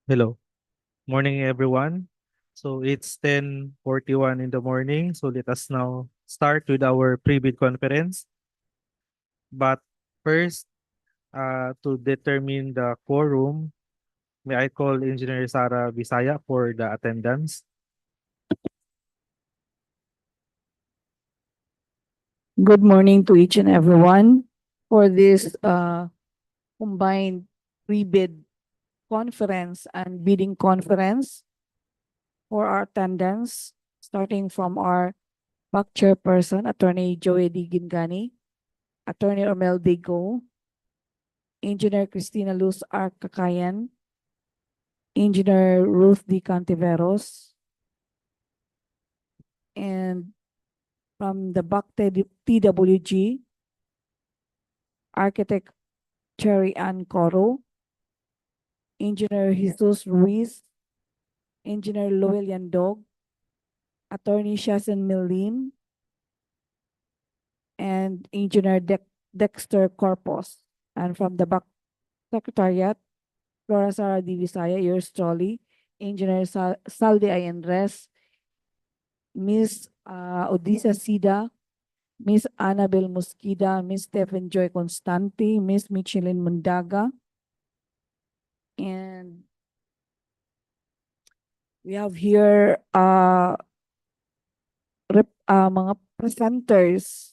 Hello. Morning, everyone. So it's 10:41 in the morning. So let us now start with our pre-bid conference. But first, to determine the quorum, may I call Engineer Sara Bisaya for the attendance? Good morning to each and everyone for this combined pre-bid conference and bidding conference for our attendance, starting from our PAC chairperson, Attorney Joey D. Gingani, Attorney Ormel Digo, Engineer Cristina Luz R. Kakayan, Engineer Ruth D. Cantiveros, and from the PAC TWG, Architect Cherry Ann Coro, Engineer Jesus Ruiz, Engineer Loel Yandog, Attorney Shasen Milin, and Engineer Dexter Corpus. And from the back secretariat, Flora Sara Divisaya, yours truly, Engineer Saldi Ayenres, Miss Odisa Sida, Miss Annabel Mosquida, Miss Stephen Joy Constanti, Miss Michelin Mundaga, and we have here mga presenters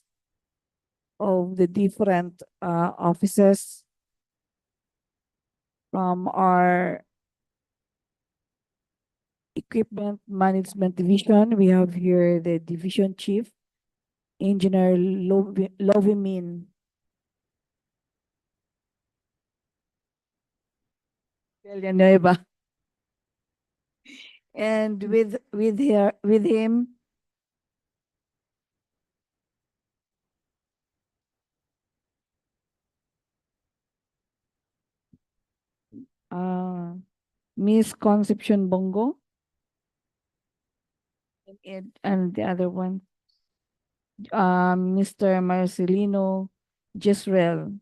of the different offices from our Equipment Management Division. We have here the Division Chief, Engineer Lovimin Villanueva. And with him, Miss Concepcion Bongo, and the other one, Mr. Marcelino Gisrel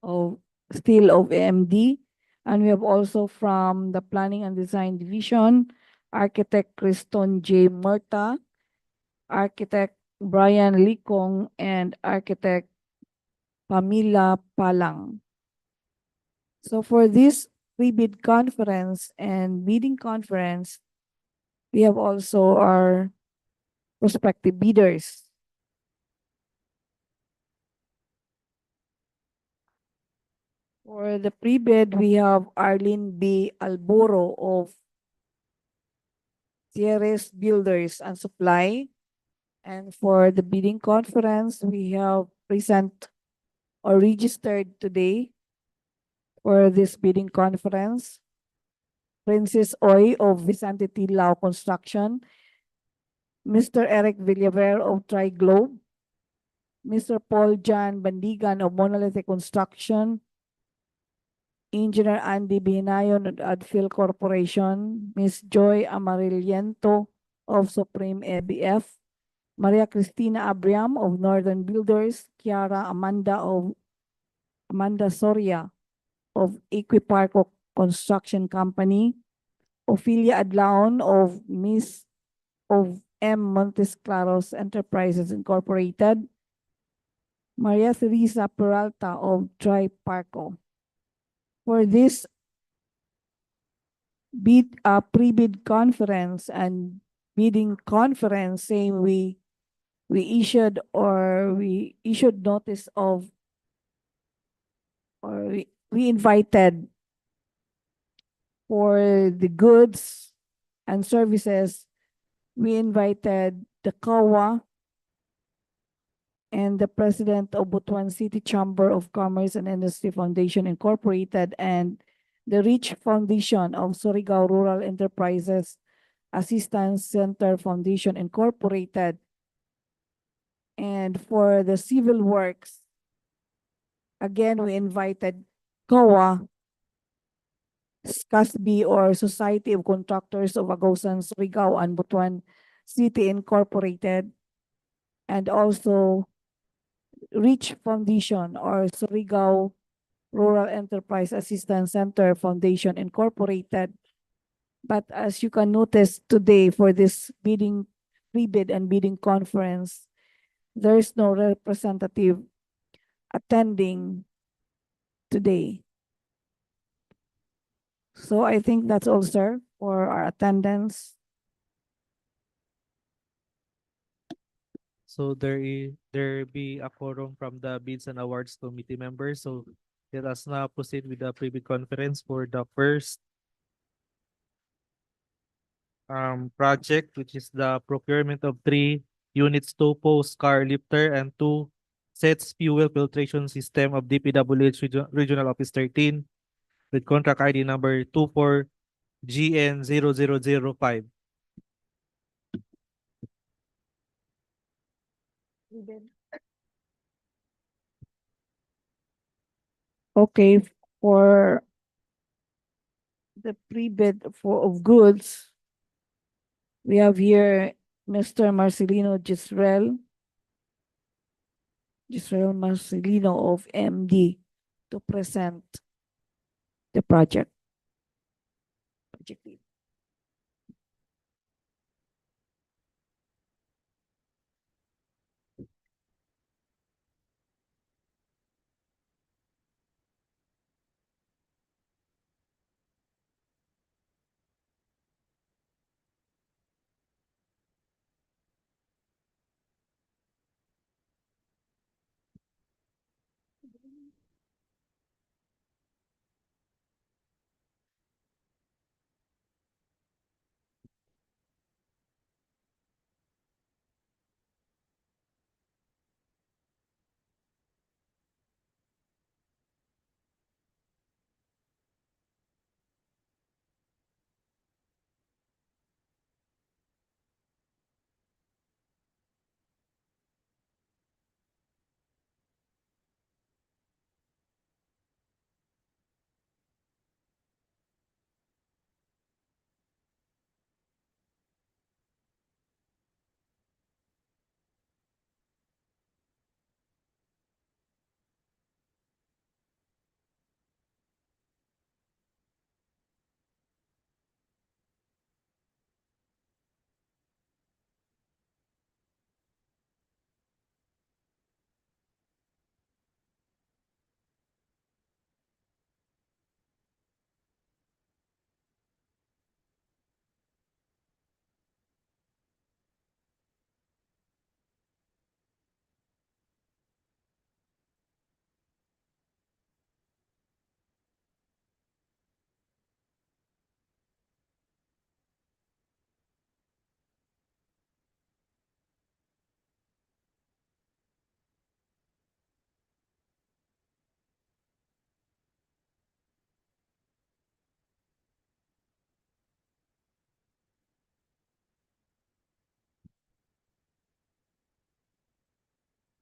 of still of AMD. And we have also from the Planning and Design Division, Architect Kriston J. Murta, Architect Brian Likong, and Architect Pamela Palang. So for this pre-bid conference and bidding conference, we have also our prospective bidders. For the pre-bid, we have Arlene B. Alboro of Sierras Builders and Supply. And for the bidding conference, we have present or registered today for this bidding conference, Princess Oy of Vicente Tilao Construction, Mr. Eric Villaver of Tri-Globe, Mr. Paul John Bandigan of Monolithic Construction, Engineer Andy Binayon of Adfield Corporation, Ms. Joy Amarilliento of Supreme ABF, Maria Cristina Abriam of Northern Builders, Kiara Amanda Soria of Equiparco Construction Company, Ophelia Adlaon of Miss of M. Montes Claros Enterprises Incorporated, Maria Teresa Peralta of Triparco. For this pre-bid conference and bidding conference, saying we issued notice of, or we invited for the goods and services, we invited the COA and the president of Butuan City Chamber of Commerce and Industry Foundation Incorporated and the Rich Foundation of Surigao Rural Enterprises Assistance Center Foundation Incorporated. And for the civil works, again, we invited COA, SCASB, or Society of Contractors of Agusan, Surigao and Butuan City Incorporated, and also Rich Foundation or Surigao Rural Enterprise Assistance Center Foundation Incorporated. But as you can notice today for this bidding, pre-bid and bidding conference, there is no representative attending today. So I think that's all, sir, for our attendance. So there be a quorum from the bids and awards committee members. So let us now proceed with the pre-bid conference for the first project, which is the procurement of 3 units, 2 post car lifter and 2 sets fuel filtration system of DPWH Regional Office 13 with contract ID number 24GN0005. Okay, for the pre-bid for of goods, we have here Mr. Marcelino Gisrel Marcelino of MD to present the project. Project.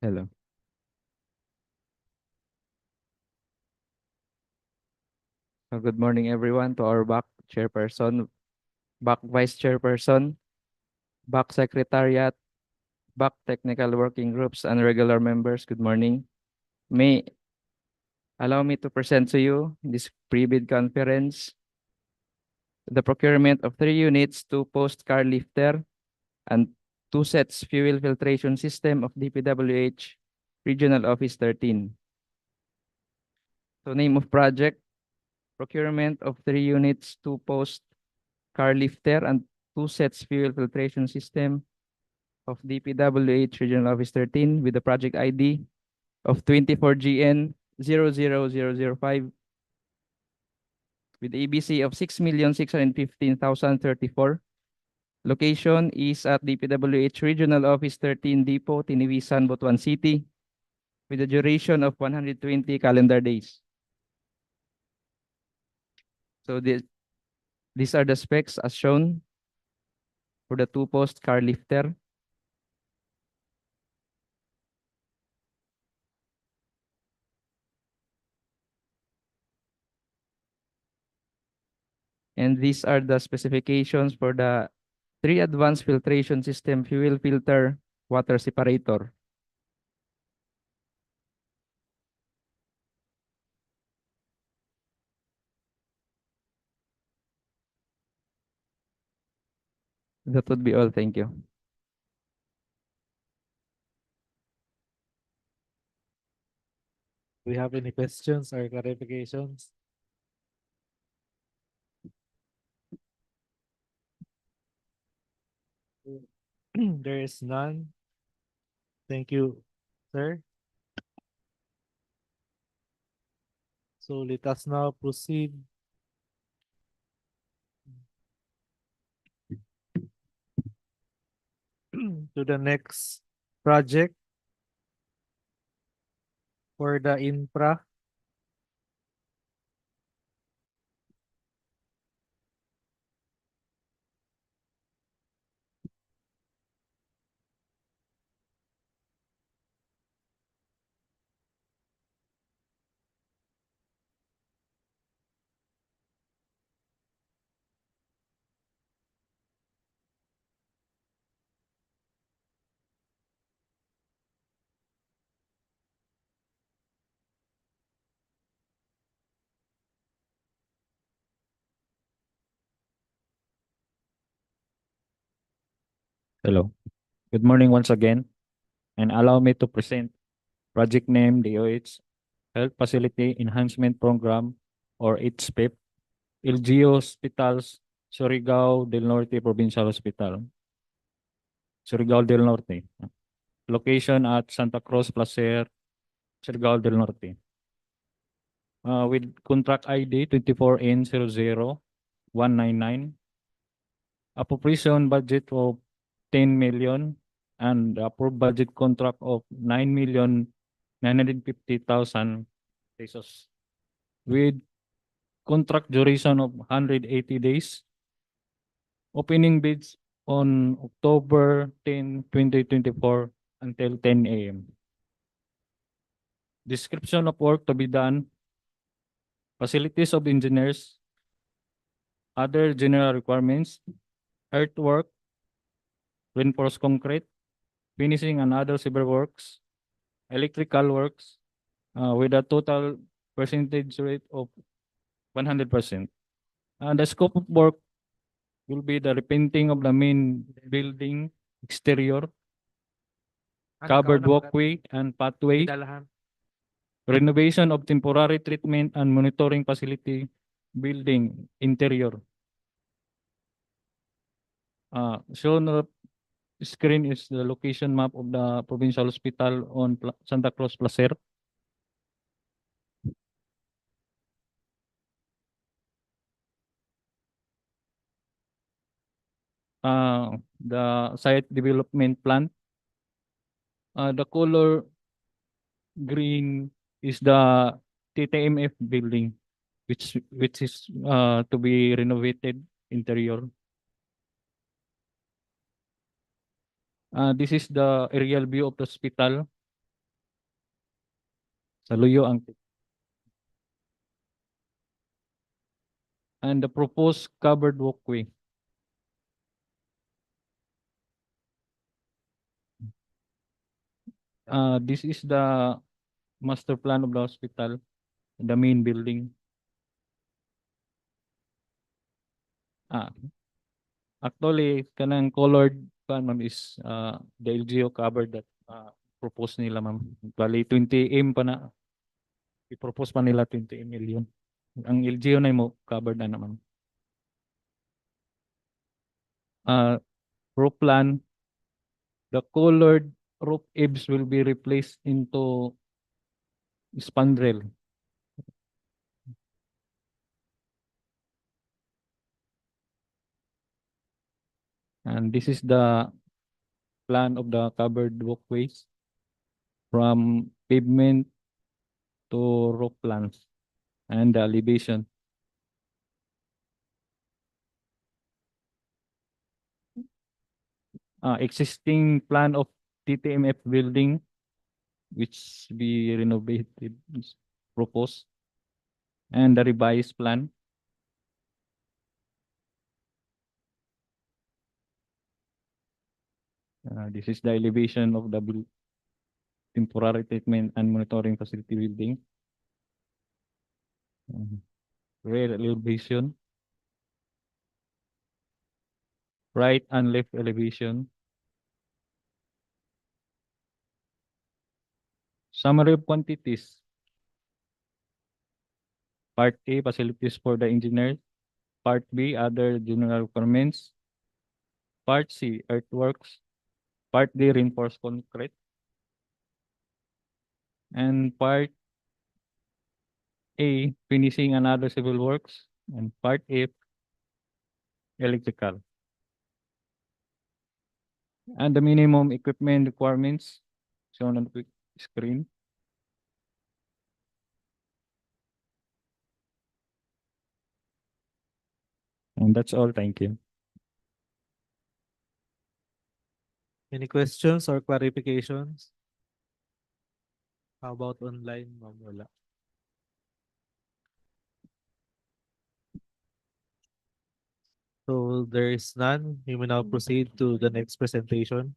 Hello. So good morning, everyone, to our back chairperson, back vice chairperson, back secretariat, back technical working groups, and regular members. Good morning. May allow me to present to you this pre-bid conference, the procurement of 3 units, 2 post car lifter, and 2 sets fuel filtration system of DPWH Regional Office 13. So name of project, procurement of 3 units, 2 post car lifter, and 2 sets fuel filtration system of DPWH Regional Office 13 with the project ID of 24GN00005 with ABC of 6,615,034. Location is at DPWH Regional Office 13 Depot, Tinivisan, Butuan City with a duration of 120 calendar days. So these are the specs as shown for the 2 post car lifter. And these are the specifications for the 3 advanced filtration system fuel filter water separator. That would be all. Thank you. Do we have any questions or clarifications? There is none. Thank you, sir. So let us now proceed to the next project for the infra. Hello. Good morning once again, and allow me to present project name DOH Health Facility Enhancement Program or HPEP, LGU Hospitals, Surigao del Norte Provincial Hospital, Surigao del Norte. Location at Santa Cruz Placer, Surigao del Norte. With contract ID 24N00199, appropriation budget of 10 million and approved budget contract of 9,950,000 pesos with contract duration of 180 days. Opening bids on October 10, 2024 until 10 a.m. Description of work to be done. Facilities of engineers. Other general requirements. Earthwork. Reinforced concrete. Finishing and other civil works. Electrical works. With a total percentage rate of 100%. The scope of work will be the repainting of the main building exterior, covered walkway and pathway, renovation of temporary treatment and monitoring facility building interior. Shown on the screen is the location map of the provincial hospital on Santa Cruz Placer. The site development plan. The color green is the TTMF building, which is to be renovated interior. This is the aerial view of the hospital. Sa Luyo ang and the proposed covered walkway. This is the master plan of the hospital, the main building. Actually, kanang colored pan ma'am is the LGU covered that propose nila ma'am. Bali 20M pa na. I-propose pa nila 20 million. Ang LGU na mo covered na naman. Roof plan, the colored roof eaves will be replaced into spandrel. And this is the plan of the covered walkways from pavement to roof plans and the elevation. Existing plan of TTMF building which be renovated is proposed and the revised plan. This is the elevation of the temporary treatment and monitoring facility building. Uh, Rear elevation. right and left elevation. Summary of quantities. Part A, facilities for the engineers. Part B, other general requirements. Part C, earthworks. Part D, reinforced concrete. And Part A, finishing and other civil works. And Part F, electrical. And the minimum equipment requirements shown on the screen. And that's all. Thank you. Any questions or clarifications? How about online, ma'am? Wala. So there is none. You may now proceed to the next presentation.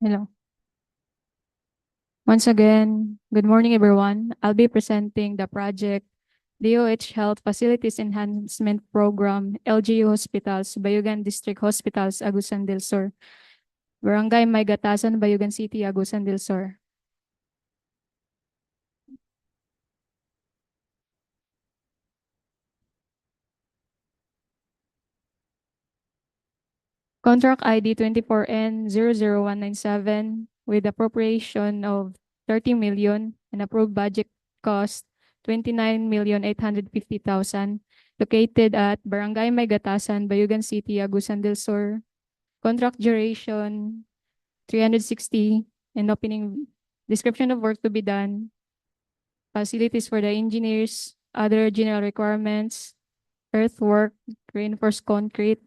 Hello. Once again, good morning, everyone. I'll be presenting the project DOH Health Facilities Enhancement Program, LGU Hospitals, Bayugan District Hospitals, Agusan del Sur, Barangay Maygatasan, Bayugan City, Agusan del Sur. Contract ID 24N00197 with appropriation of 30 million and approved budget cost 29,850,000 located at Barangay Maygatasan, Bayugan City, Agusan del Sur. Contract duration 360 and opening description of work to be done, facilities for the engineers, other general requirements, earthwork, reinforced concrete,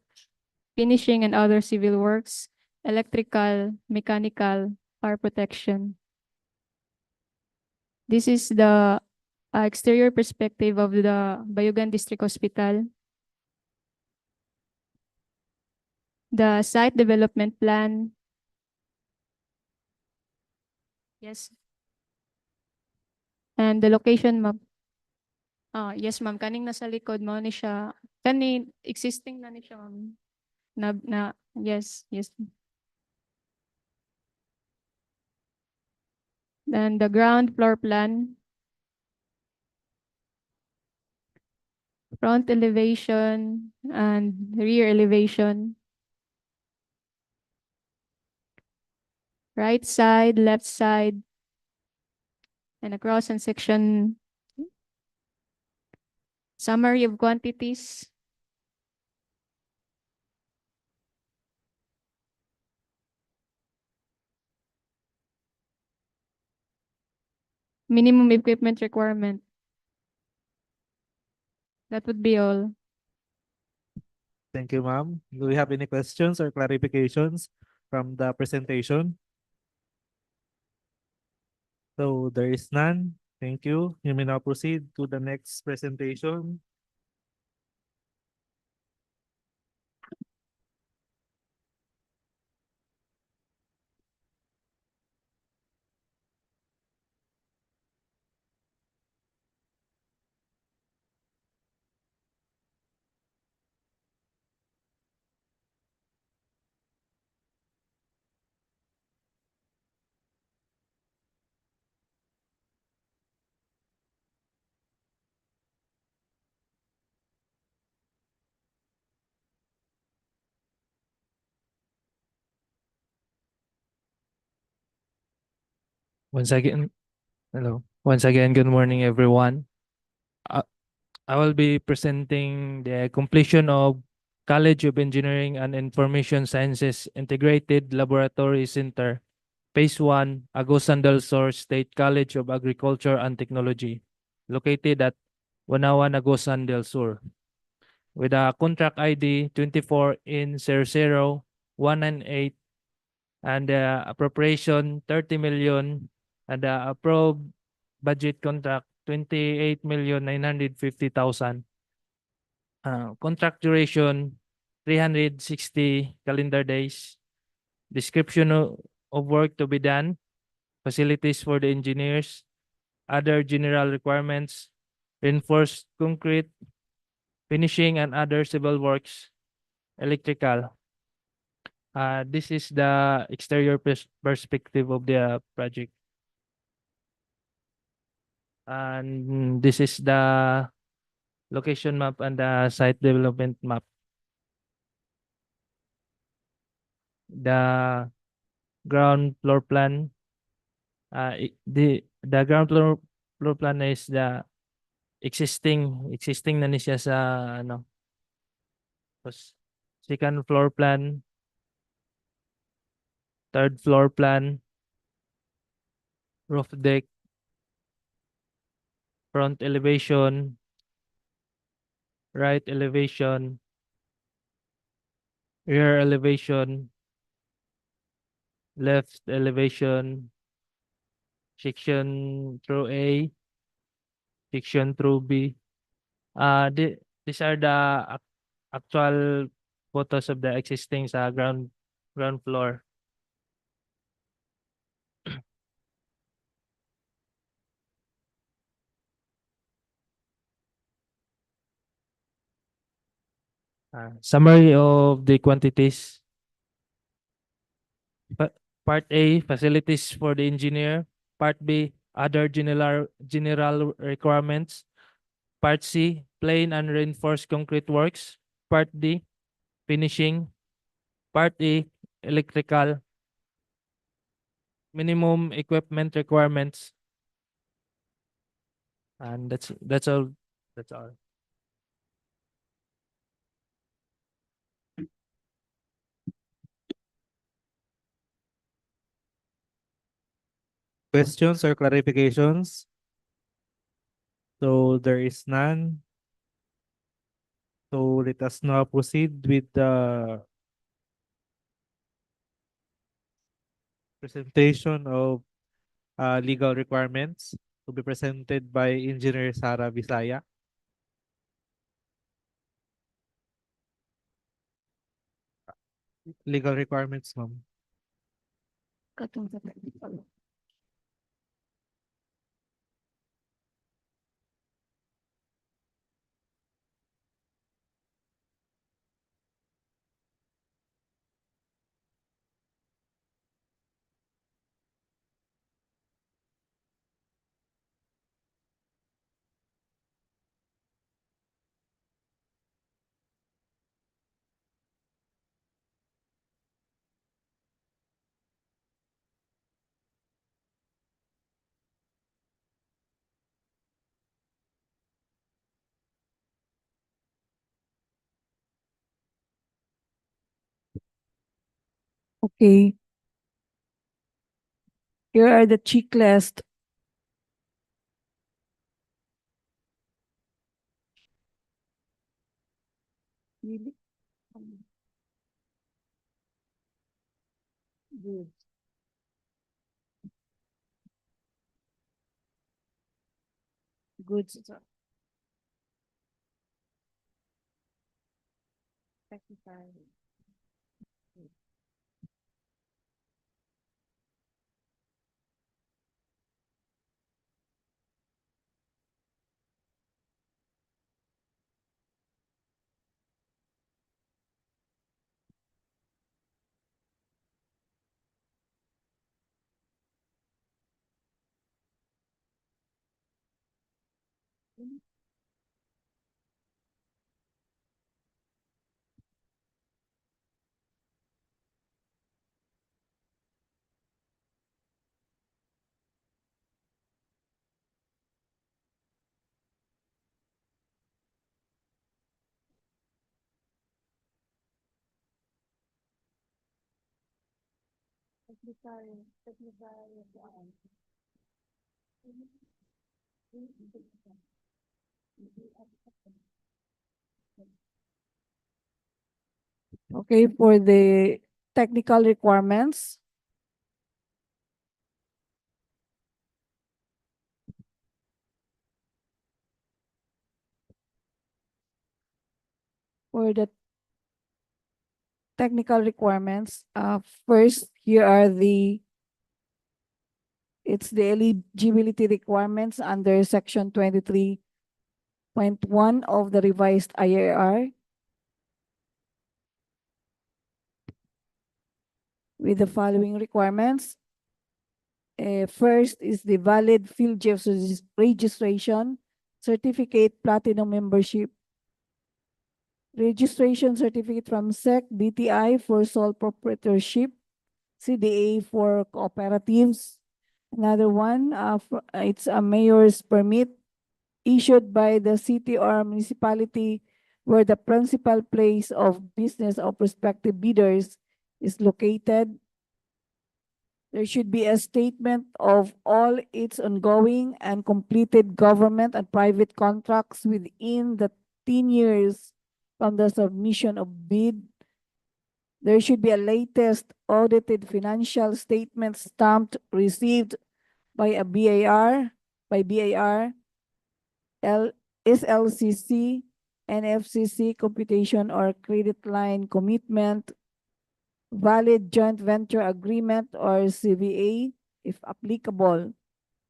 finishing and other civil works, electrical, mechanical, fire protection. This is the exterior perspective of the Bayugan District Hospital. The site development plan. Yes. And the location map. Yes, ma'am. Kaning nasa likod mo ni siya. Kani existing na ni siya, ma'am. Yes, yes. Then the ground floor plan, front elevation and rear elevation, right side, left side, and a cross and section. Summary of quantities. Minimum equipment requirement. That would be all. Thank you, ma'am. Do we have any questions or clarifications from the presentation? So there is none. Thank you. You may now proceed to the next presentation. Once again, hello. Once again, good morning, everyone. Uh, I will be presenting the completion of College of Engineering and Information Sciences Integrated Laboratory Center, Phase 1, Agusan del Sur State College of Agriculture and Technology, located at Wanawan, Agusan del Sur, with a contract ID 24 in 00198 and appropriation 30 million and approved budget contract 28,950,000. Contract duration 360 calendar days. Description of work to be done, facilities for the engineers, other general requirements, reinforced concrete, finishing and other civil works, electrical. This is the exterior perspective of the project. And this is the location map and the site development map. The ground floor plan, the ground floor plan is the existing na ni siya sa ano. Tapos second floor plan, third floor plan, roof deck, front elevation, right elevation, rear elevation, left elevation, section through A, section through B. These are the actual photos of the existing sa ground floor. Summary of the quantities. Part A, facilities for the engineer. Part B, other general requirements. Part C, plain and reinforced concrete works. Part D, finishing. Part E, electrical. Minimum equipment requirements. And that's all. That's all. Questions or clarifications? So there is none. So let us now proceed with the presentation of legal requirements to be presented by Engineer Sara Visaya. Legal requirements, ma'am. Okay. Here are the checklist. Really? Good. Good. Technical. Okay, for the technical requirements, for the technical requirements, first, here are it's the eligibility requirements under section 23.1 of the revised IAR with the following requirements. First is the valid field chief's registration, certificate, platinum membership, registration certificate from SEC, BTI for sole proprietorship, CDA for cooperatives. Another one, it's a mayor's permit issued by the city or municipality where the principal place of business of prospective bidders is located. There should be a statement of all its ongoing and completed government and private contracts within the 10 years from the submission of bid. There should be a latest audited financial statement stamped received by a BAR, SLCC, NFCC computation or credit line commitment, valid joint venture agreement or CVA if applicable,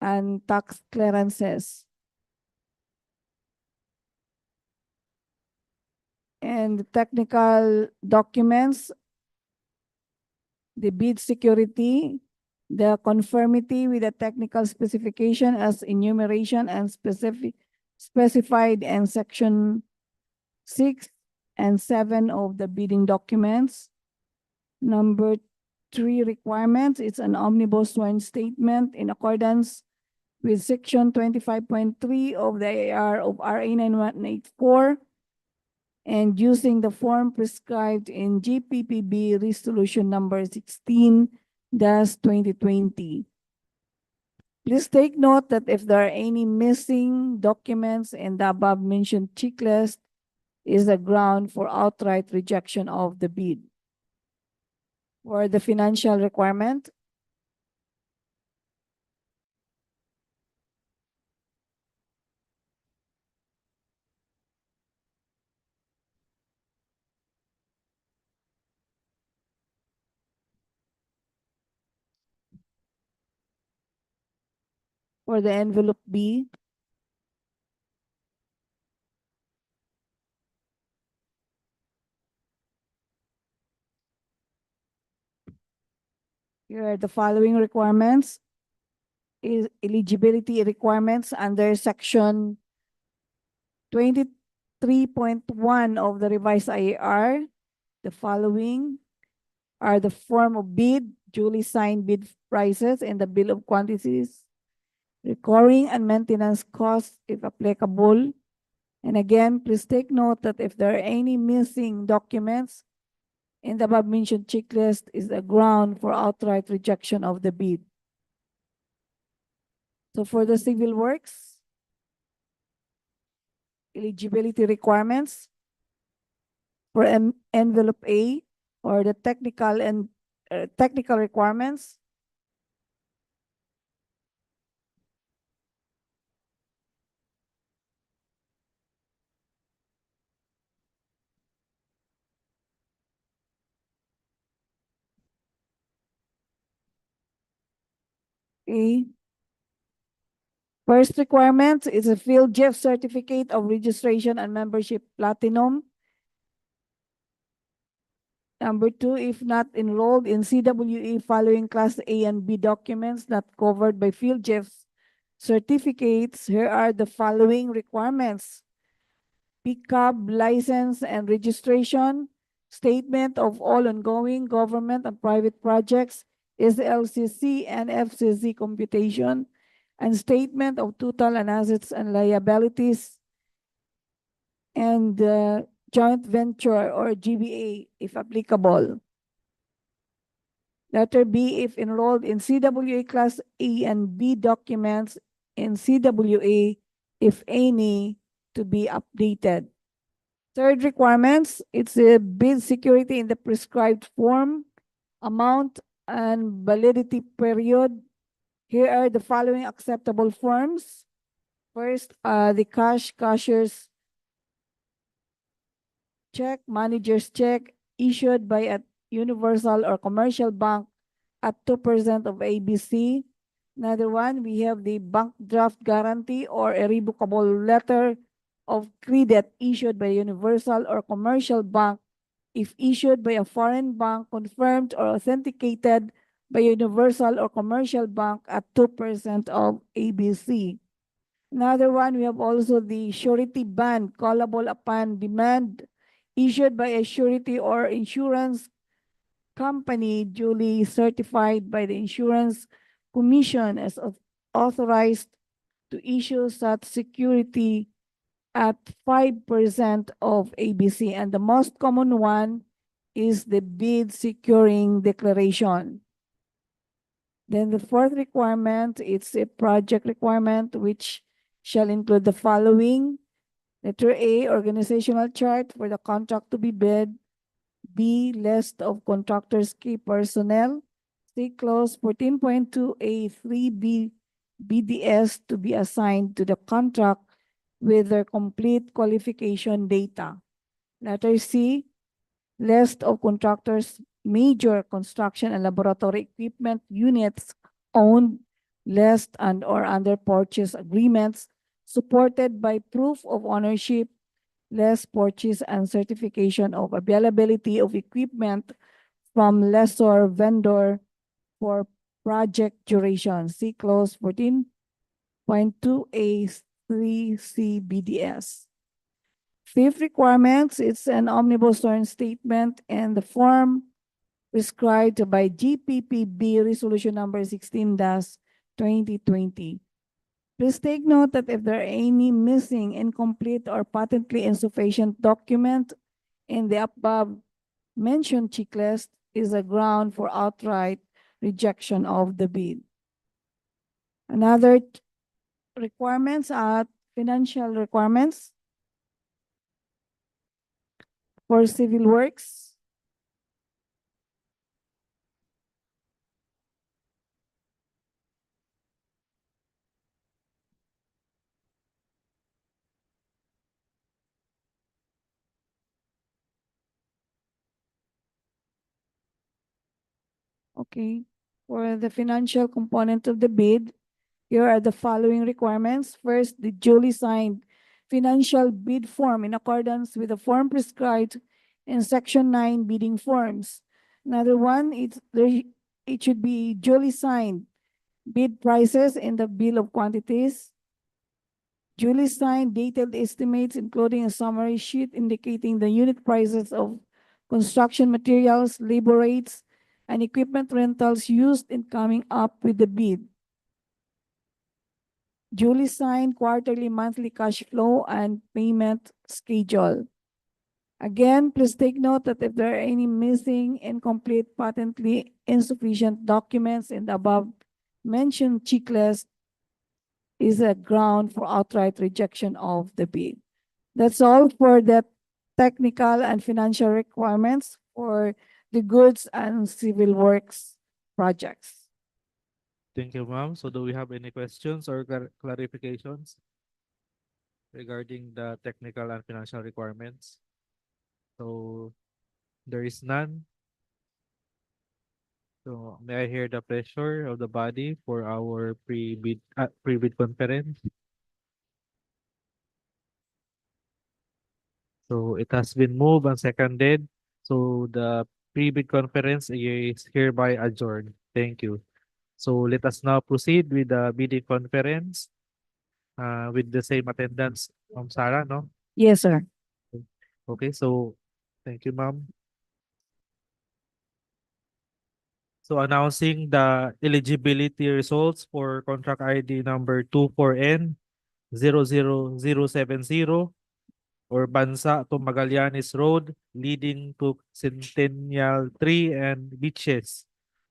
and tax clearances. And the technical documents, the bid security, the conformity with the technical specification as enumeration and specified in section 6 and 7 of the bidding documents. Number 3 requirements, it's an omnibus sworn statement in accordance with section 25.3 of the AR of RA 9184 and using the form prescribed in GPPB resolution number 16-2020. Please take note that if there are any missing documents in the above mentioned checklist is a ground for outright rejection of the bid. For the financial requirement, for the envelope B, here are the following requirements. Eligibility requirements under section 23.1 of the revised IAR. The following are the form of bid, duly signed bid prices, and the bill of quantities, recurring and maintenance costs if applicable. And again, please take note that if there are any missing documents in the above mentioned checklist is a ground for outright rejection of the bid. So for the civil works, eligibility requirements for envelope A or the technical and technical requirements. A. First requirement is a field chief certificate of registration and membership platinum. Number 2, if not enrolled in CWE following Class A and B documents not covered by field chief's certificates, here are the following requirements. PCAB license and registration, statement of all ongoing government and private projects, SLCC and FCC computation, and statement of total and assets and liabilities, and joint venture or GBA if applicable. Letter B, if enrolled in CWA Class A and B documents in CWA, if any, to be updated. Third requirements, it's a bid security in the prescribed form, amount, and validity period. Here are the following acceptable forms. First, the cashier's check, manager's check issued by a universal or commercial bank at 2% of ABC. Another one, we have the bank draft guarantee or a revocable letter of credit issued by a universal or commercial bank if issued by a foreign bank confirmed or authenticated by a universal or commercial bank at 2% of ABC. Another one, we have also the surety bond callable upon demand issued by a surety or insurance company duly certified by the Insurance Commission as authorized to issue such security at 5% of ABC. And the most common one is the bid securing declaration. Then the fourth requirement, it's a project requirement which shall include the following. Letter A, organizational chart for the contract to be bid. B, list of contractors' key personnel. C, clause 14.2A3B BDS to be assigned to the contract with their complete qualification data. Letter C, list of contractors' major construction and laboratory equipment units owned, leased, and or under purchase agreements supported by proof of ownership, lease purchase, and certification of availability of equipment from lessor vendor for project duration. See clause 14.2A3C BDS. Fifth requirements, it's an omnibus sworn statement and the form prescribed by GPPB Resolution Number 16-2020. Please take note that if there are any missing, incomplete, or patently insufficient document in the above mentioned checklist is a ground for outright rejection of the bid. Another requirements are financial requirements for civil works. Okay, for the financial component of the bid, here are the following requirements. First, the duly signed financial bid form in accordance with the form prescribed in Section 9 bidding forms. Another one, it should be duly signed bid prices in the bill of quantities. Duly signed detailed estimates, including a summary sheet indicating the unit prices of construction materials, labor rates, and equipment rentals used in coming up with the bid. Duly signed quarterly, monthly cash flow and payment schedule. Again, please take note that if there are any missing, incomplete, patently insufficient documents in the above mentioned checklist is a ground for outright rejection of the bid. That's all for the technical and financial requirements for the goods and civil works projects. Thank you, ma'am. So do we have any questions or clarifications regarding the technical and financial requirements? So there is none. So may I hear the pleasure of the body for our pre-bid conference? So it has been moved and seconded. So the pre-bid conference is hereby adjourned. Thank you. So let us now proceed with the bidding conference with the same attendance from Sarah, no? Yes, sir. Okay, so thank you, ma'am. So announcing the eligibility results for contract ID number 24N 00070 or Bansa to Magallanes Road leading to Centennial Tree and Beaches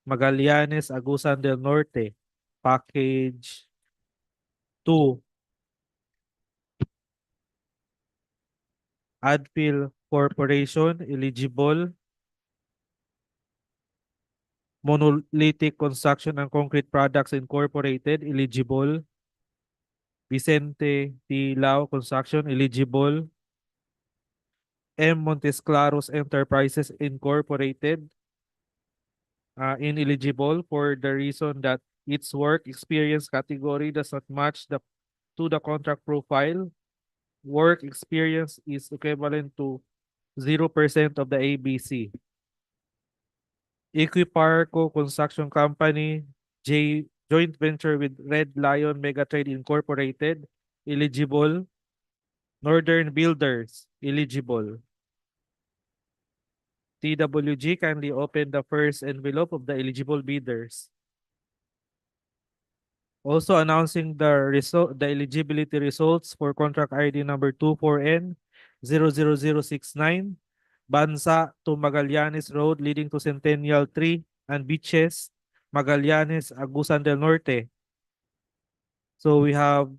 Magallanes, Agusan del Norte. Package 2, Adpil Corporation, eligible. Monolithic Construction and Concrete Products Incorporated, eligible. Vicente T. Lao Construction, eligible. M. Montes Claros Enterprises Incorporated, ineligible for the reason that its work experience category does not match to the contract profile. Work experience is equivalent to 0% of the ABC. Equiparco Construction Company, joint venture with Red Lion Megatrade Incorporated, eligible. Northern Builders, eligible. TWG, kindly open the first envelope of the eligible bidders. Also announcing the eligibility results for contract ID number 24N 00069, Bansa to Magallanes Road leading to Centennial Tree and Beaches, Magallanes, Agusan del Norte. So we have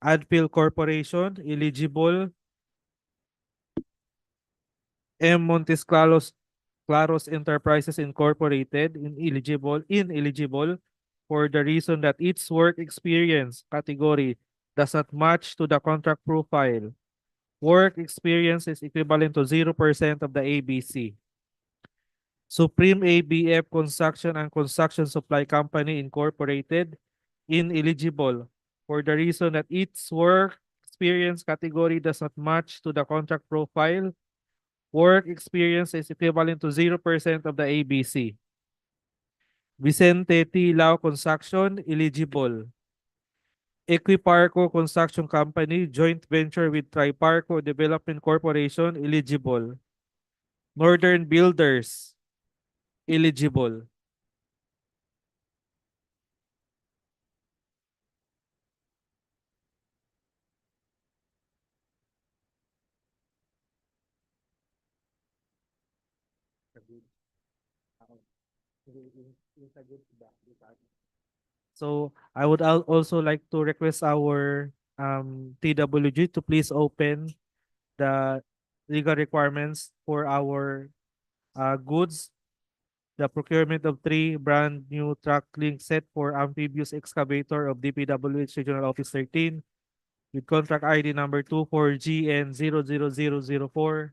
Adpil Corporation, eligible. M. Montes Claros Enterprises Incorporated, ineligible for the reason that its work experience category does not match to the contract profile. Work experience is equivalent to 0% of the ABC. Supreme ABF Construction and Construction Supply Company Incorporated, ineligible for the reason that its work experience category does not match to the contract profile. Work experience is equivalent to 0% of the ABC. Vicente T. Lao Construction, eligible. Equiparco Construction Company, joint venture with Triparco Development Corporation, eligible. Northern Builders, eligible. So I would also like to request our TWG to please open the legal requirements for our goods. The procurement of 3 brand new truck link set for amphibious excavator of DPWH Regional Office 13 with contract ID number 24GN 00004.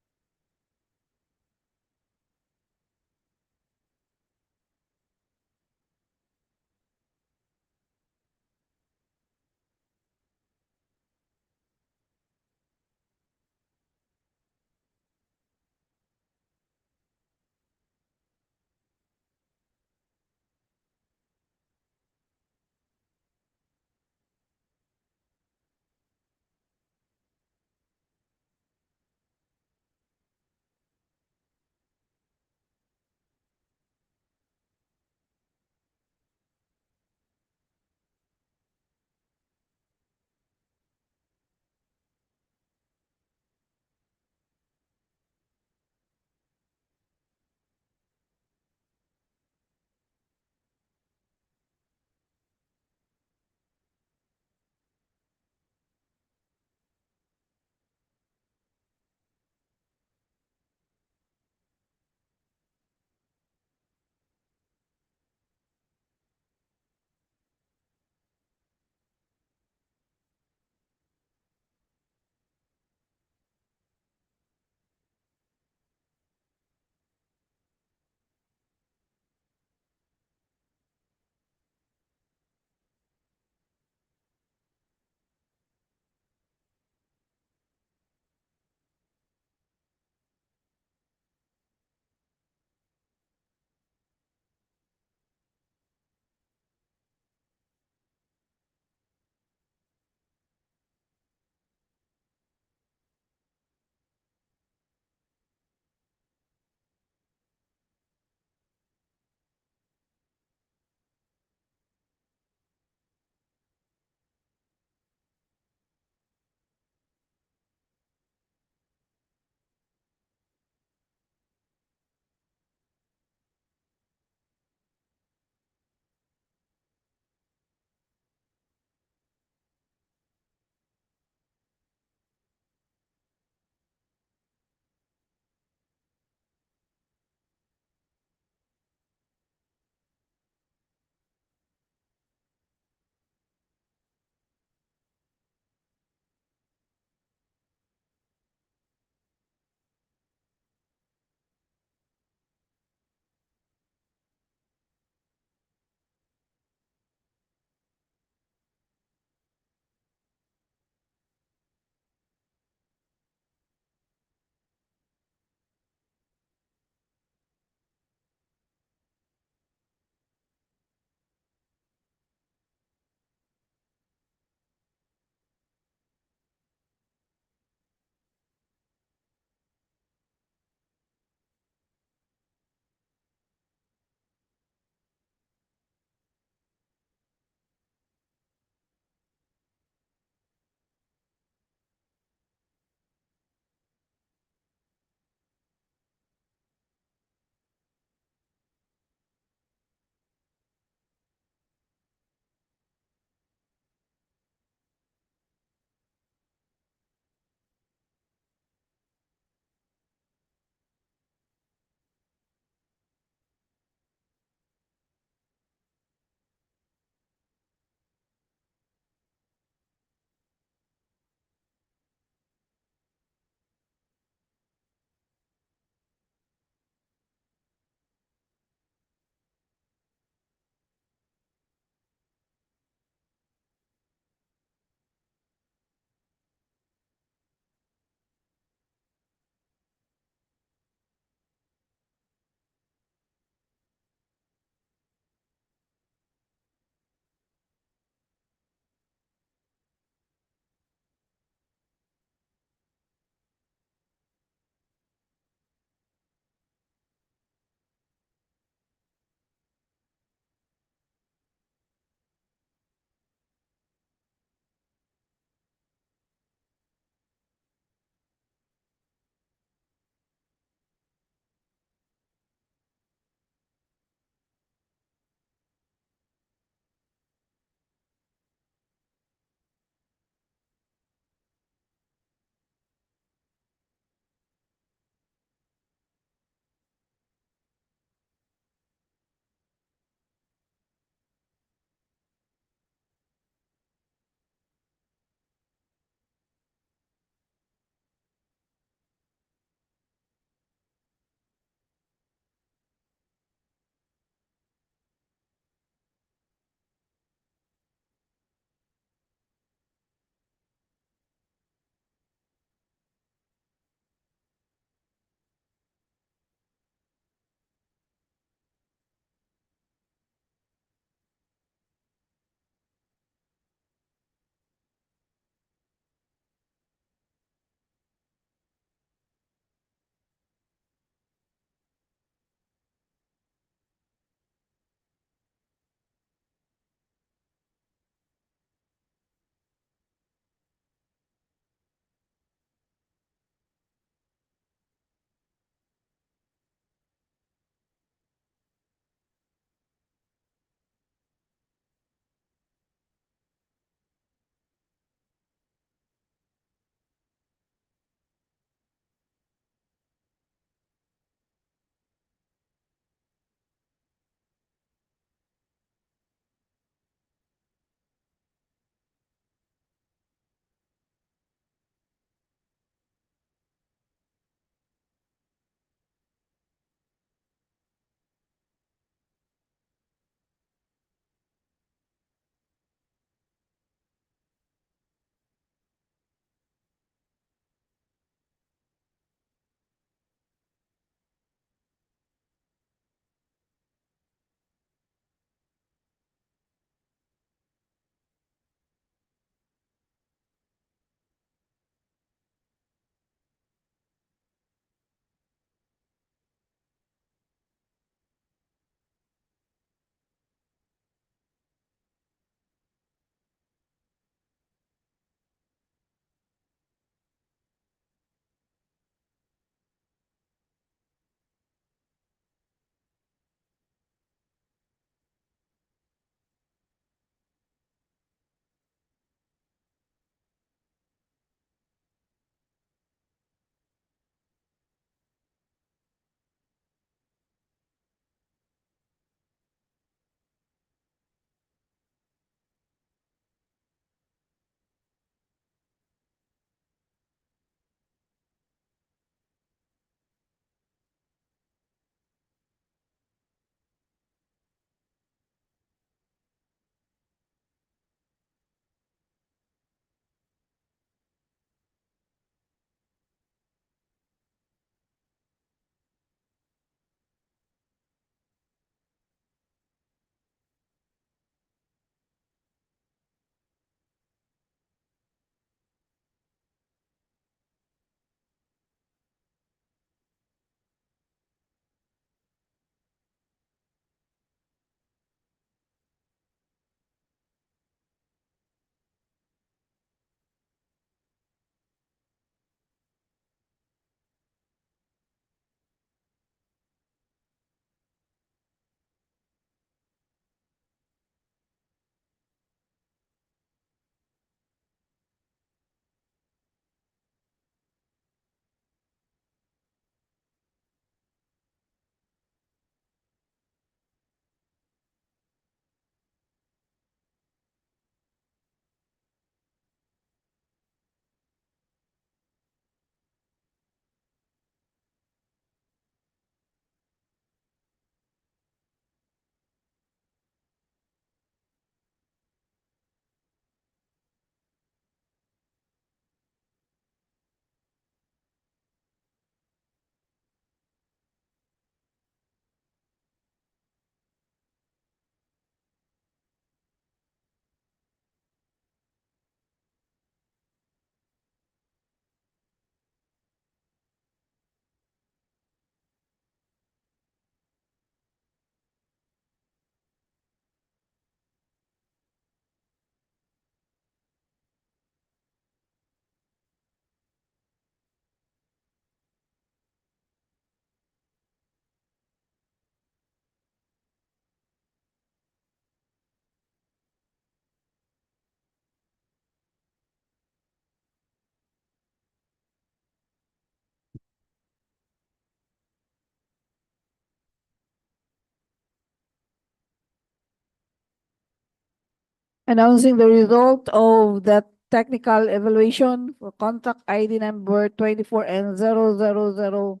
Announcing the result of the technical evaluation for contract ID number 24 and 00070.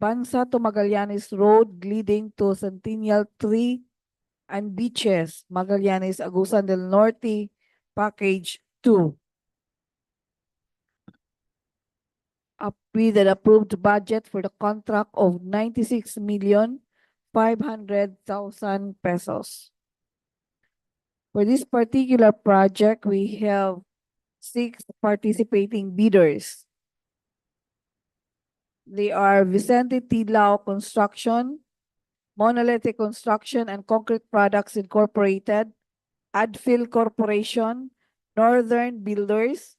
Bansa to Magallanes Road leading to Centennial Tree and Beaches, Magallanes, Agusan del Norte, Package 2. With an approved budget for the contract of 96,500,000 pesos. For this particular project, we have 6 participating bidders. They are Vicente Tilao Construction, Monolithic Construction and Concrete Products Incorporated, Adfill Corporation, Northern Builders,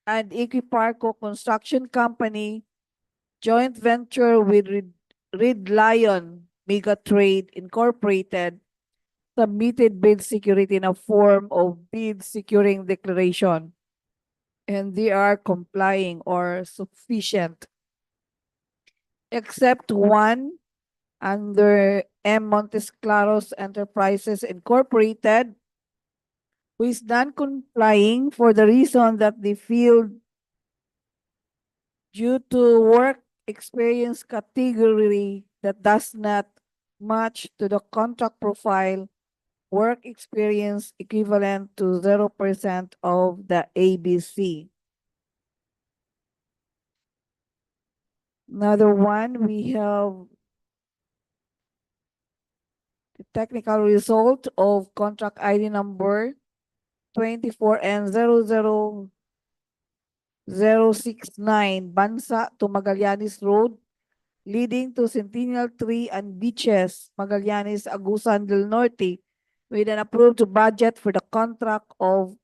and Equiparco Construction Company, joint venture with Red Lion Mega Trade Incorporated, submitted bid security in a form of bid securing declaration, and they are complying or sufficient, except one under M. Montes Claros Enterprises Incorporated, who is non-complying for the reason that they feel due to work experience category that does not match to the contract profile, work experience equivalent to 0% of the ABC. Another one, we have the technical result of contract ID number 24 and 00069, Bansa to Magallanes Road, leading to Centennial Tree and Beaches, Magallanes, Agusan del Norte, with an approved budget for the contract of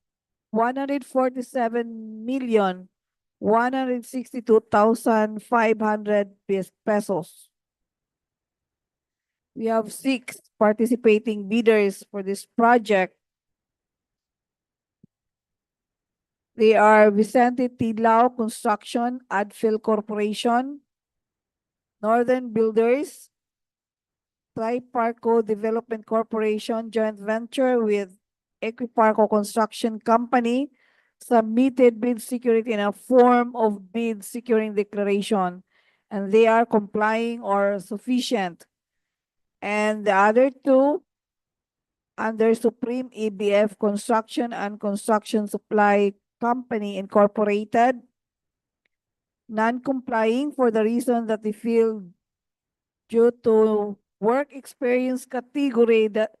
147,162,500 pesos. We have 6 participating bidders for this project. They are Vicente Tilao Construction, Adfill Corporation, Northern Builders, Triparco Development Corporation, joint venture with Equiparco Construction Company, submitted bid security in a form of bid securing declaration, and they are complying or sufficient. And the other 2, under Supreme EBF Construction and Construction Supply Company Incorporated, non-complying for the reason that they feel due to work experience category that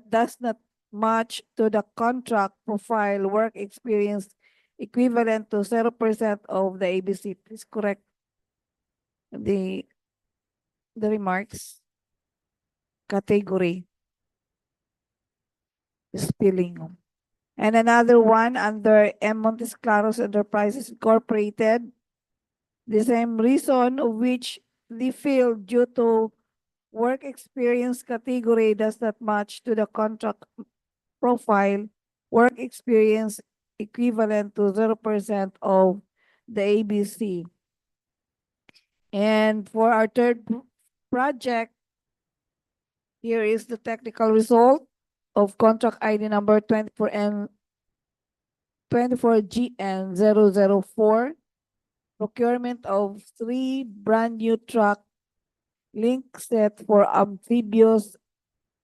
does not match to the contract profile work experience equivalent to 0% of the ABC. Please correct the remarks. Category. Spelling. And another one under M. Montes Claros Enterprises Incorporated, the same reason of which they feel due to work experience category does not match to the contract profile, work experience equivalent to 0% of the ABC. And for our third project, here is the technical result of contract ID number 24GN004, procurement of 3 brand new truck link set for amphibious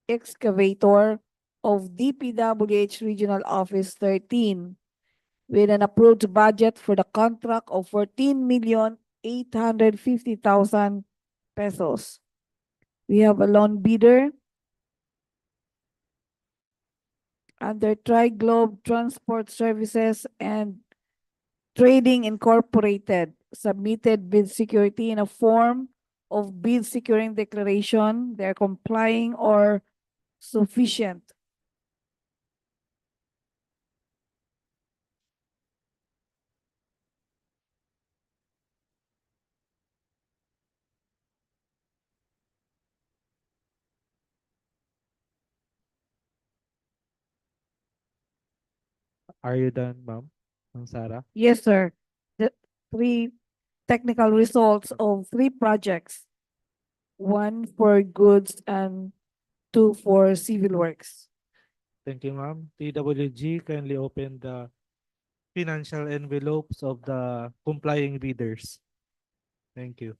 excavator of DPWH Regional Office 13, with an approved budget for the contract of 14,850,000 pesos. We have a lone bidder under Tri-Globe Transport Services and Trading Incorporated, submitted bid security in a form of bid securing declaration. They're complying or sufficient. Are you done, ma'am? Sarah? Yes, sir. The 3 technical results of 3 projects. 1 for goods and 2 2 for civil works. Thank you, ma'am. TWG, kindly open the financial envelopes of the complying bidders. Thank you.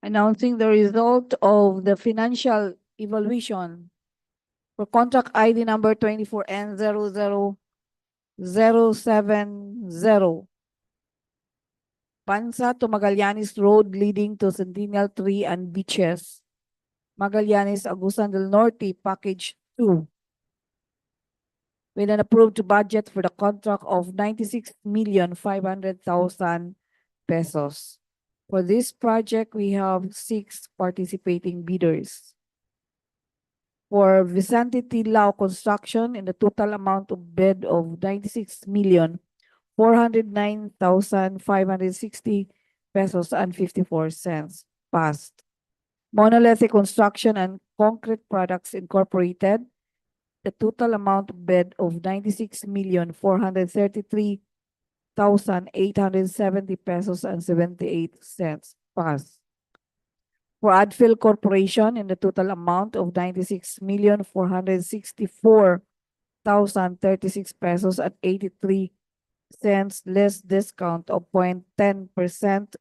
announcing the result of the financial evaluation for contract ID number 24N00070. Bansa to Magallanes Road leading to Centennial Tree and Beaches. Magallanes, Agusan del Norte, Package 2. With an approved budget for the contract of 96,500,000 pesos. For this project, we have 6 participating bidders. For Vicente Tilao Construction, in the total amount of bid of 96,409,560 pesos and 54 cents. Passed. Monolithic Construction and Concrete Products Incorporated, the total amount bid of 96,433,870 pesos and 78 cents. Pass. For Adfill Corporation, in the total amount of 96,464,036 pesos and 83 cents, less discount of 0.10%.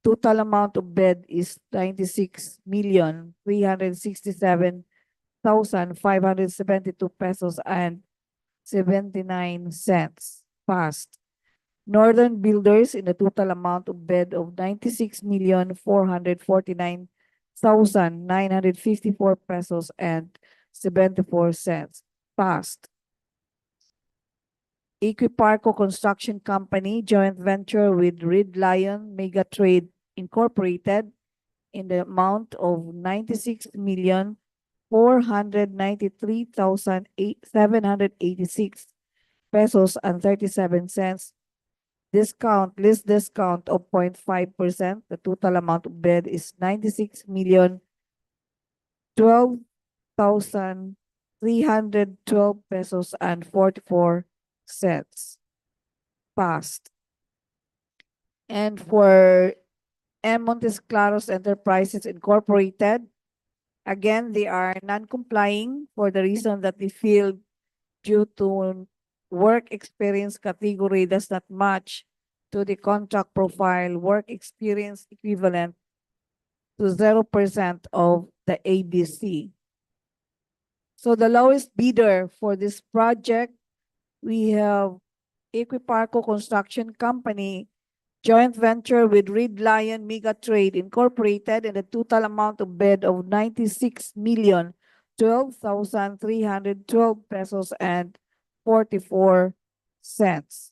Total amount of bid is 96,367,572 pesos and 79 cents. Passed. Northern Builders, in the total amount of bid of 96,449,954 pesos and 74 cents. Passed. Equiparco Construction Company, joint venture with Red Lion Mega Trade Incorporated, in the amount of 96,493,786 pesos and 37 cents. List discount of 0.5%. The total amount of bid is 96,012,312 pesos and 44 cents. Passed. And for M. Montes Claros Enterprises Incorporated, again, they are non-complying for the reason that they feel due to work experience category does not match to the contract profile work experience equivalent to 0% of the ABC. So the lowest bidder for this project, we have Equiparco Construction Company, joint venture with Red Lion Mega Trade Incorporated, and the total amount of bid of 96,012,312 pesos and 44 cents.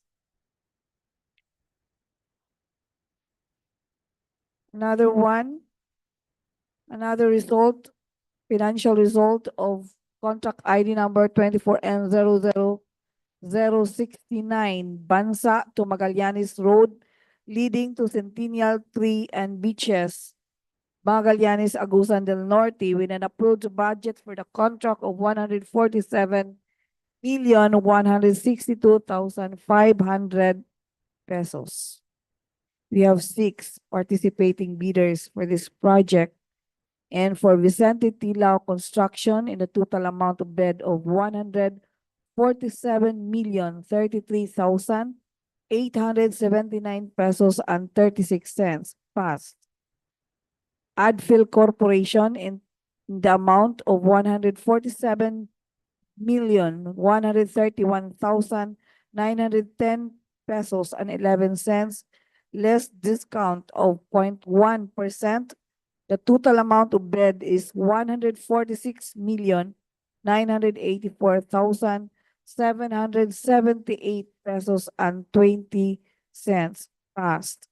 Another result, financial result of contract ID number 24N00069, Bansa to Magallanes Road, leading to Centennial Tree and Beaches, Magallanes, Agusan del Norte, with an approved budget for the contract of 147,162,500 pesos. We have 6 participating bidders for this project. And for Vicente Tilao Construction, in the total amount of bid of 147,033,879 pesos and 36 cents. Passed. Adfill Corporation, in the amount of 147,131,910 pesos and 11 cents, less discount of 0.1%. The total amount of bid is 146,984,778 pesos and 20 cents. Passed.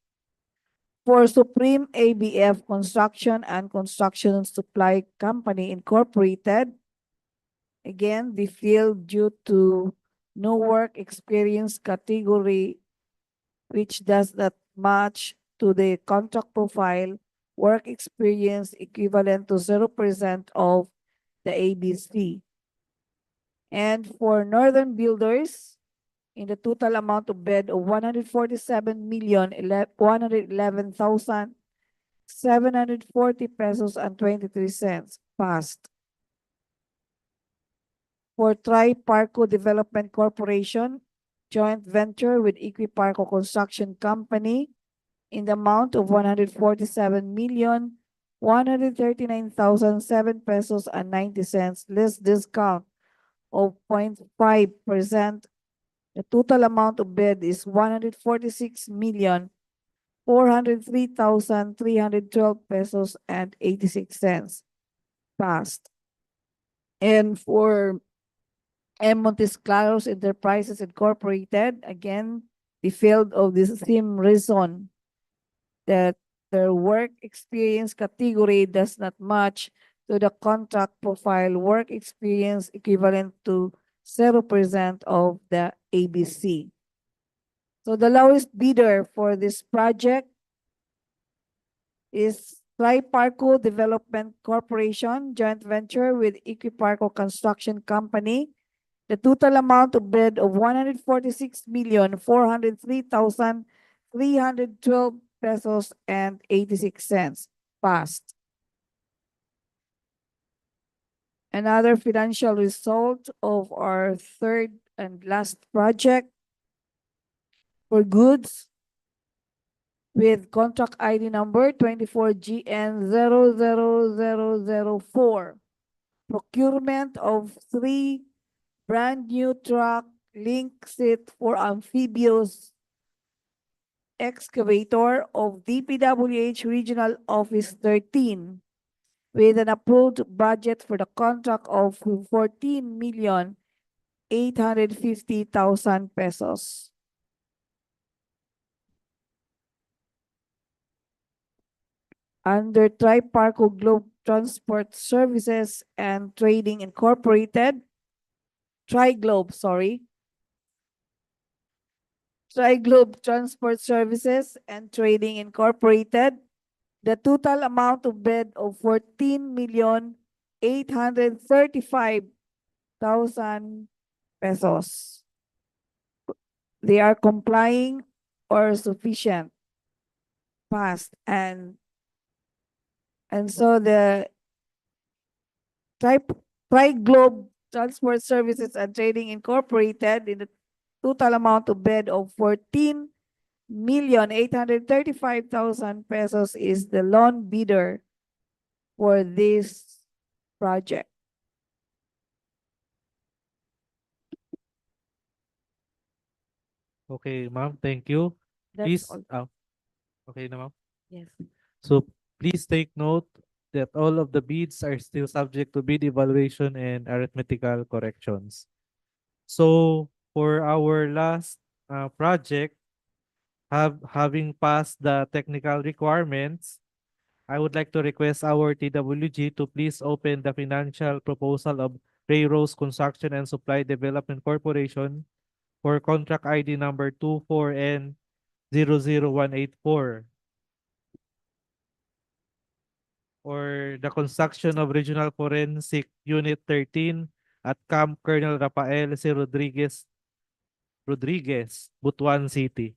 For Supreme ABF Construction and Construction Supply Company Incorporated, again, they feel due to no work experience category, which does not match to the contract profile, work experience equivalent to 0% of the ABC. And for Northern Builders, in the total amount of bid of 147,111,740 pesos and 23 cents. Passed. For Tri-Parco Development Corporation, joint venture with Equiparco Construction Company, in the amount of 147,139,007 pesos and 90 cents, less discount of 0.5%. The total amount of bid is 146,403,312 pesos and 86 cents. Passed. And for Montes Claros Enterprises Incorporated, again, the field of the same reason that their work experience category does not match to the contract profile work experience equivalent to 0% of the ABC. So the lowest bidder for this project is Triparco Development Corporation, joint venture with Equiparco Construction Company. The total amount of bid of 146,403,312 pesos and 86 cents. Passed. Another financial result of our third and last project for goods with contract ID number 24GN00004. Procurement of 3 brand new truck link seat for amphibious excavator of DPWH Regional Office 13 with an approved budget for the contract of 14,850,000 pesos. Under Triparco Globe Transport Services and Trading Incorporated, Triglobe Transport Services and Trading Incorporated, the total amount of bid of 14,835,000 pesos. They are complying or sufficient. Passed. And so the Triglobe Transport Services and Trading Incorporated in the total amount of bid of 14,835,000 pesos is the lone bidder for this project. Okay, ma'am. Thank you. That's Please, all. okay na, ma'am. Yes. So please take note that all of the bids are still subject to bid evaluation and arithmetical corrections. So for our last project, having passed the technical requirements, I would like to request our TWG to please open the financial proposal of Rayrose Construction and Supply Development Corporation for contract ID number 24N00184 or the construction of Regional Forensic Unit 13 at Camp Colonel Rafael C. Rodriguez, Butuan City.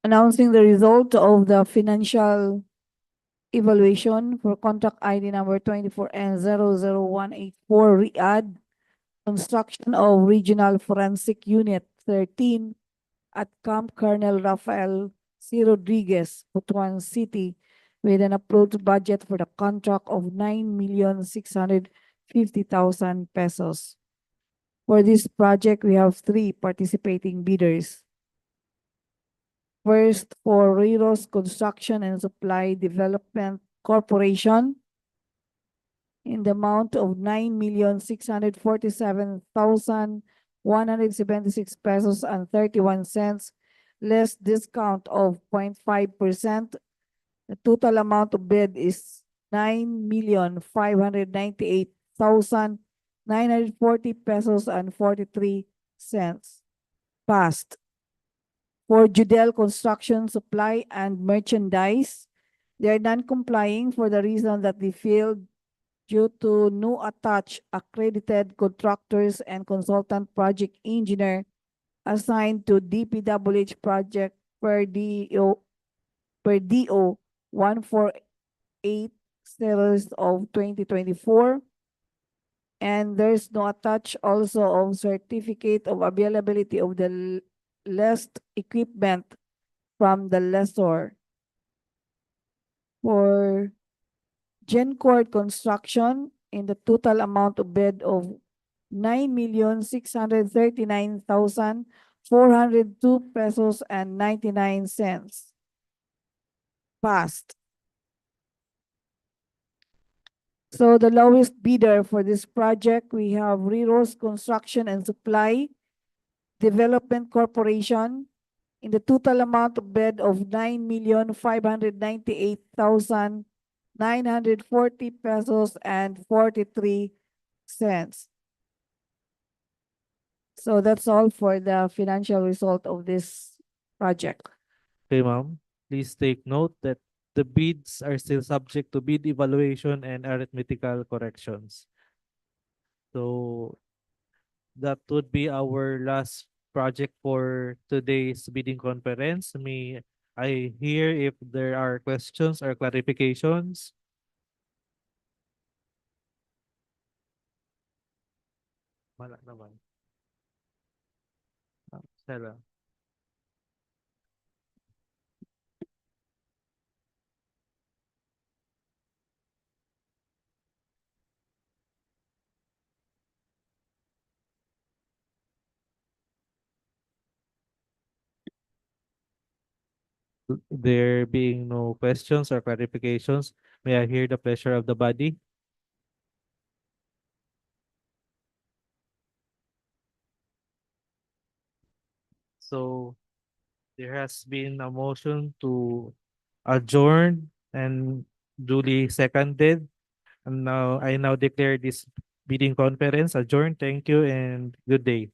announcing the result of the financial evaluation for contract ID number 24N00184 Riyadh, construction of Regional Forensic Unit 13 at Camp Colonel Rafael C. Rodriguez, Butuan City, with an approved budget for the contract of 9,650,000 pesos. For this project, we have 3 participating bidders. First, for Riros Construction and Supply Development Corporation in the amount of 9,647,176 pesos and 31 cents, less discount of 0.5%. The total amount of bid is 9,598,940 pesos and 43 cents. Passed. For Judel Construction Supply and Merchandise, they are non-complying for the reason that they failed due to no attached accredited contractors and consultant project engineer assigned to DPWH project per DO 148 series of 2024. And there's no attached also of certificate of availability of the lessed equipment from the lessor. For Gencord Construction, in the total amount of bid of 9,639,402 pesos and 99 cents. Passed. So the lowest bidder for this project, we have Riros Construction and Supply Development Corporation, in the total amount of bid of 9,598,940 pesos and 43 cents. So that's all for the financial result of this project. Okay, ma'am. Please take note that the bids are still subject to bid evaluation and arithmetical corrections. So that would be our last project for today's bidding conference. May I hear if there are questions or clarifications? Wala naman. Stella. There being no questions or clarifications, may I hear the pleasure of the body? So there has been a motion to adjourn and duly seconded. And now I declare this bidding conference adjourned. Thank you and good day.